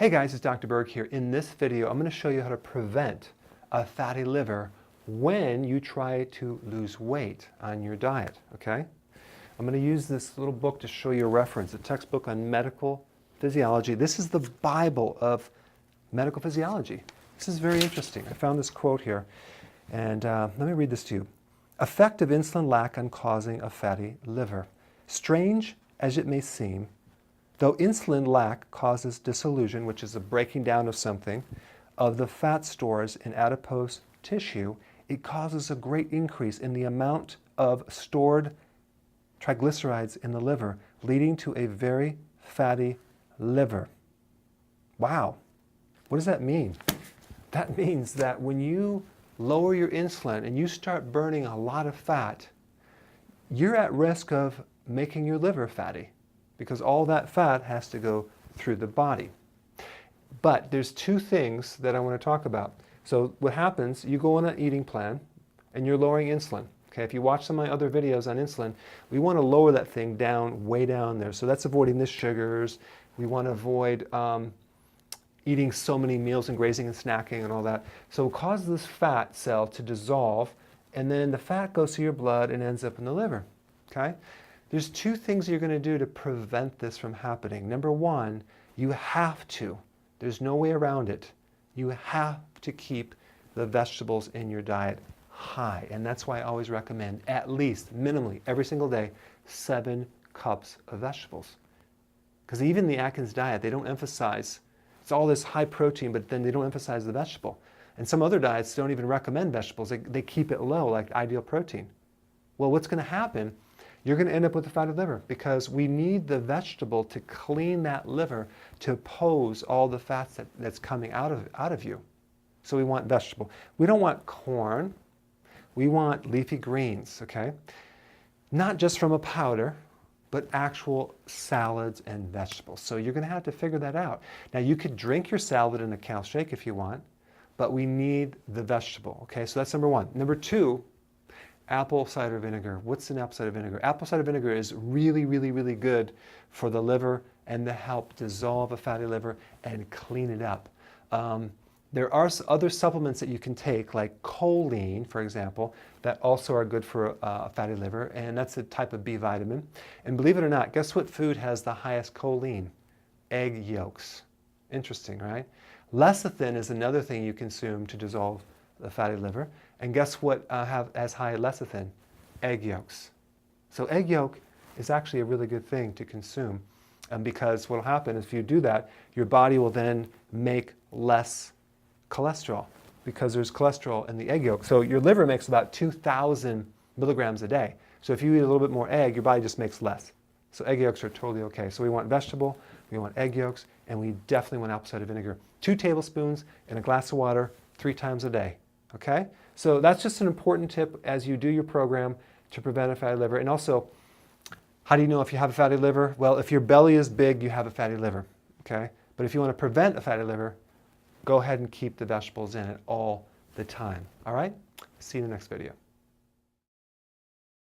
Hey guys, it's Dr. Berg here. In this video, I'm going to show you how to prevent a fatty liver when you try to lose weight on your diet, okay? I'm going to use this little book to show you a reference, a textbook on medical physiology. This is the Bible of medical physiology. This is very interesting. I found this quote here, and let me read this to you. Effect of insulin lack on causing a fatty liver. Strange as it may seem, though insulin lack causes dissolution, which is a breaking down of something, of the fat stores in adipose tissue, it causes a great increase in the amount of stored triglycerides in the liver, leading to a very fatty liver. Wow. What does that mean? That means that when you lower your insulin and you start burning a lot of fat, you're at risk of making your liver fatty, because all that fat has to go through the body. But there's two things that I want to talk about. So what happens, you go on an eating plan and you're lowering insulin. Okay, if you watch some of my other videos on insulin, we want to lower that thing down, way down there. So that's avoiding the sugars. We want to avoid eating so many meals and grazing and snacking and all that. So it causes this fat cell to dissolve, and then the fat goes to your blood and ends up in the liver. Okay? There's two things you're going to do to prevent this from happening. Number one, you have to. There's no way around it. You have to keep the vegetables in your diet high. And that's why I always recommend at least, minimally, every single day, 7 cups of vegetables. Because even the Atkins diet, they don't emphasize, it's all this high protein, but then they don't emphasize the vegetable. And some other diets don't even recommend vegetables. They keep it low, like ideal protein. Well, what's going to happen? You're going to end up with a fatty liver, because we need the vegetable to clean that liver to oppose all the fats that's coming out of you. So we want vegetable. We don't want corn. We want leafy greens, okay? Not just from a powder, but actual salads and vegetables. So you're going to have to figure that out. Now, you could drink your salad in a kale shake if you want, but we need the vegetable, okay? So that's number one. Number two, apple cider vinegar. What's in apple cider vinegar? Apple cider vinegar is really, really, really good for the liver and to help dissolve a fatty liver and clean it up. There are other supplements that you can take, like choline, for example, that also are good for a fatty liver, and that's a type of B vitamin. And believe it or not, guess what food has the highest choline? Egg yolks. Interesting, right? Lecithin is another thing you consume to dissolve the fatty liver. And guess what have as high lecithin? Egg yolks. So egg yolk is actually a really good thing to consume, because what will happen is if you do that, your body will then make less cholesterol, because there's cholesterol in the egg yolk. So your liver makes about 2,000 milligrams a day. So if you eat a little bit more egg, your body just makes less. So egg yolks are totally okay. So we want vegetable, we want egg yolks, and we definitely want apple cider vinegar. 2 tablespoons in a glass of water 3 times a day. Okay? So that's just an important tip as you do your program to prevent a fatty liver. And also, how do you know if you have a fatty liver? Well, if your belly is big, you have a fatty liver. Okay? But if you want to prevent a fatty liver, go ahead and keep the vegetables in it all the time. All right? See you in the next video.